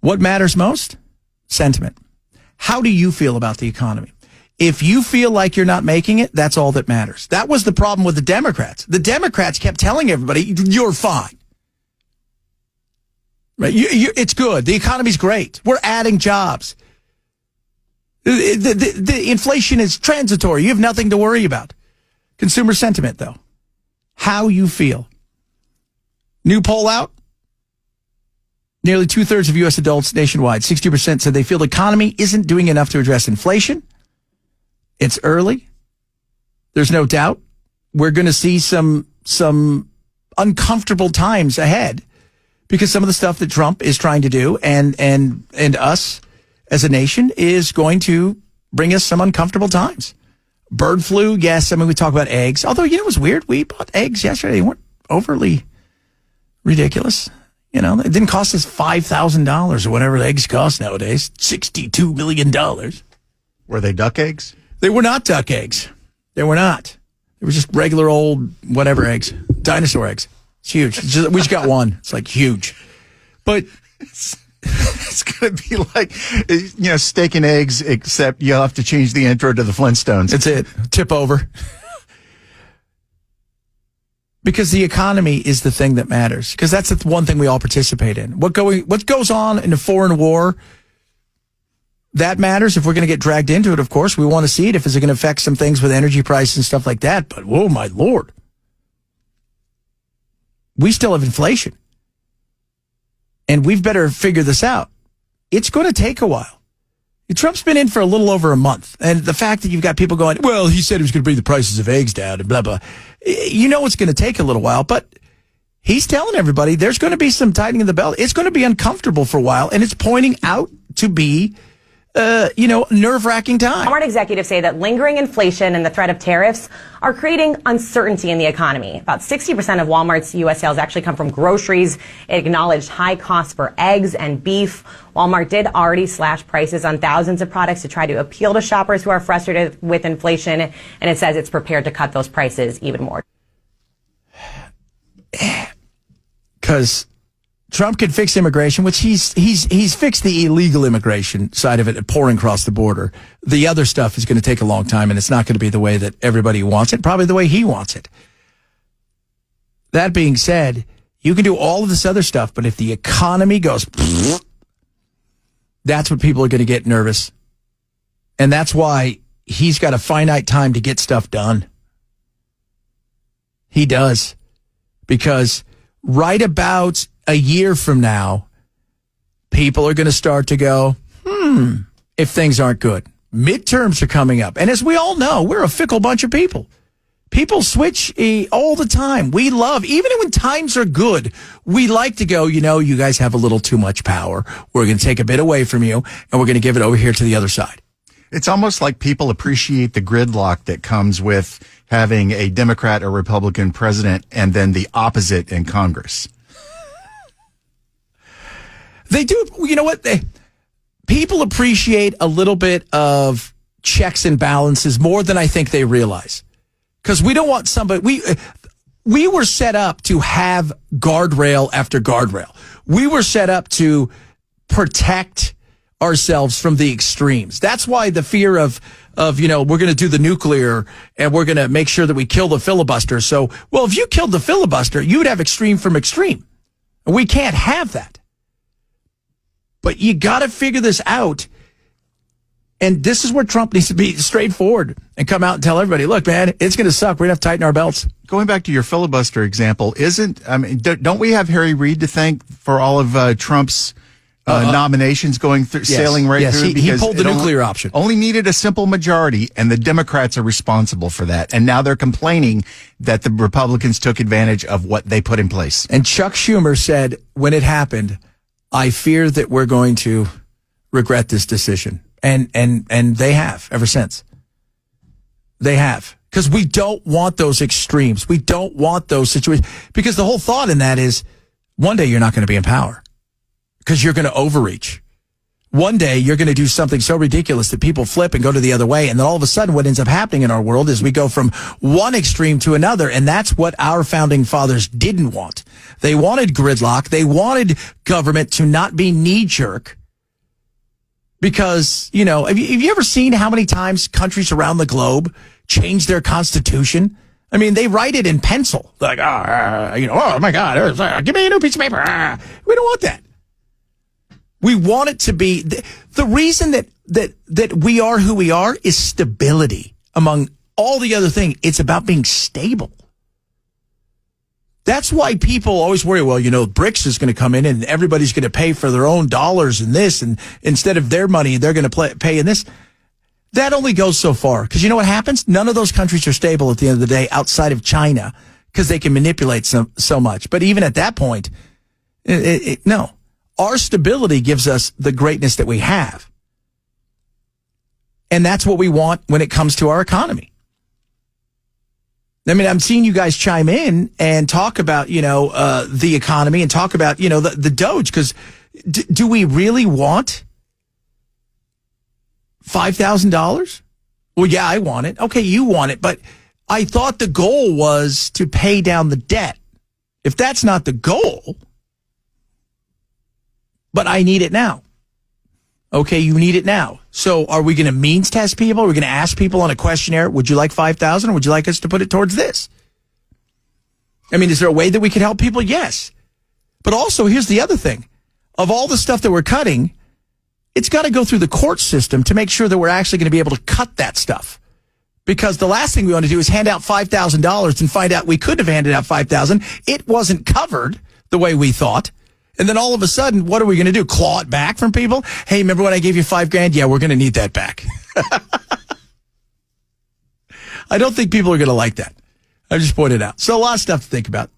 What matters most? Sentiment. How do you feel about the economy? If you feel like you're not making it, that's all that matters. That was the problem with the Democrats. The Democrats kept telling everybody, you're fine. Right? It's good. The economy's great. We're adding jobs. The inflation is transitory. You have nothing to worry about. Consumer sentiment, though. How you feel. New poll out. Nearly 2/3 of U.S. adults nationwide, 60% said they feel the economy isn't doing enough to address inflation. It's early. There's no doubt we're going to see some uncomfortable times ahead because some of the stuff that Trump is trying to do and us as a nation is going to bring us some uncomfortable times. Bird flu, yes. I mean, we talk about eggs. Although, it was weird. We bought eggs yesterday. They weren't overly ridiculous. It didn't cost us $5,000 or whatever eggs cost nowadays. $62 million. Were they duck eggs? They were not duck eggs. They were not. They were just regular old whatever eggs. Dinosaur eggs. It's huge. We just got one. It's like huge. But it's going to be like, steak and eggs, except you'll have to change the intro to the Flintstones. That's it. Tip over. Because the economy is the thing that matters. Because that's the one thing we all participate in. What goes on in a foreign war, that matters. If we're going to get dragged into it, of course, we want to see it. If it's going to affect some things with energy prices and stuff like that. But, oh, my Lord. We still have inflation. And we've better figure this out. It's going to take a while. Trump's been in for a little over a month. And the fact that you've got people going, well, he said he was going to bring the prices of eggs down and blah, blah. It's going to take a little while. But he's telling everybody there's going to be some tightening of the belt. It's going to be uncomfortable for a while. And it's pointing out to be nerve-wracking time. Walmart executives say that lingering inflation and the threat of tariffs are creating uncertainty in the economy. About 60% of Walmart's U.S. sales actually come from groceries. It acknowledged high costs for eggs and beef. Walmart did already slash prices on thousands of products to try to appeal to shoppers who are frustrated with inflation, and it says it's prepared to cut those prices even more. Because Trump can fix immigration, which he's fixed the illegal immigration side of it, pouring across the border. The other stuff is going to take a long time, and it's not going to be the way that everybody wants it, probably the way he wants it. That being said, you can do all of this other stuff, but if the economy goes, that's what people are going to get nervous. And that's why he's got a finite time to get stuff done. He does. Because right about a year from now, people are going to start to go, if things aren't good. Midterms are coming up. And as we all know, we're a fickle bunch of people. People switch all the time. We love, even when times are good, we like to go, you guys have a little too much power. We're going to take a bit away from you, and we're going to give it over here to the other side. It's almost like people appreciate the gridlock that comes with having a Democrat or Republican president and then the opposite in Congress. They do. You know what? People appreciate a little bit of checks and balances more than I think they realize. Because we don't want somebody. We were set up to have guardrail after guardrail. We were set up to protect ourselves from the extremes. That's why the fear of we're going to do the nuclear and we're going to make sure that we kill the filibuster. So, well, if you killed the filibuster, you would have extreme from extreme. We can't have that. But you got to figure this out. And this is where Trump needs to be straightforward and come out and tell everybody, look, man, it's going to suck. We're going to have to tighten our belts. Going back to your filibuster example, don't we have Harry Reid to thank for all of Trump's nominations going through, sailing right through? He pulled the nuclear option. Only needed a simple majority, and the Democrats are responsible for that. And now they're complaining that the Republicans took advantage of what they put in place. And Chuck Schumer said, when it happened, I fear that we're going to regret this decision. And they have ever since. They have. Because we don't want those extremes. We don't want those situations. Because the whole thought in that is one day you're not going to be in power. Because you're going to overreach. One day you're going to do something so ridiculous that people flip and go to the other way. And then all of a sudden what ends up happening in our world is we go from one extreme to another. And that's what our founding fathers didn't want. They wanted gridlock. They wanted government to not be knee-jerk. Because, have you ever seen how many times countries around the globe change their constitution? I mean, they write it in pencil. Like, oh my God, give me a new piece of paper. We don't want that. We want it to be the reason that we are who we are is stability. Among all the other things, it's about being stable. That's why people always worry, well, BRICS is going to come in and everybody's going to pay for their own dollars and this, and instead of their money, they're going to pay in this. That only goes so far. Because you know what happens? None of those countries are stable at the end of the day outside of China because they can manipulate so much. But even at that point, no. Our stability gives us the greatness that we have. And that's what we want when it comes to our economy. I mean, I'm seeing you guys chime in and talk about, the economy and talk about, the Doge. Because do we really want $5,000? Well, yeah, I want it. Okay, you want it. But I thought the goal was to pay down the debt. If that's not the goal, but I need it now. Okay, you need it now. So are we going to means test people? Are we going to ask people on a questionnaire, would you like $5,000 or would you like us to put it towards this? I mean, is there a way that we could help people? Yes. But also, here's the other thing. Of all the stuff that we're cutting, it's got to go through the court system to make sure that we're actually going to be able to cut that stuff. Because the last thing we want to do is hand out $5,000 and find out we could have handed out $5,000. It wasn't covered the way we thought. And then all of a sudden, what are we going to do? Claw it back from people? Hey, remember when I gave you $5,000? Yeah, we're going to need that back. I don't think people are going to like that. I just pointed out. So a lot of stuff to think about.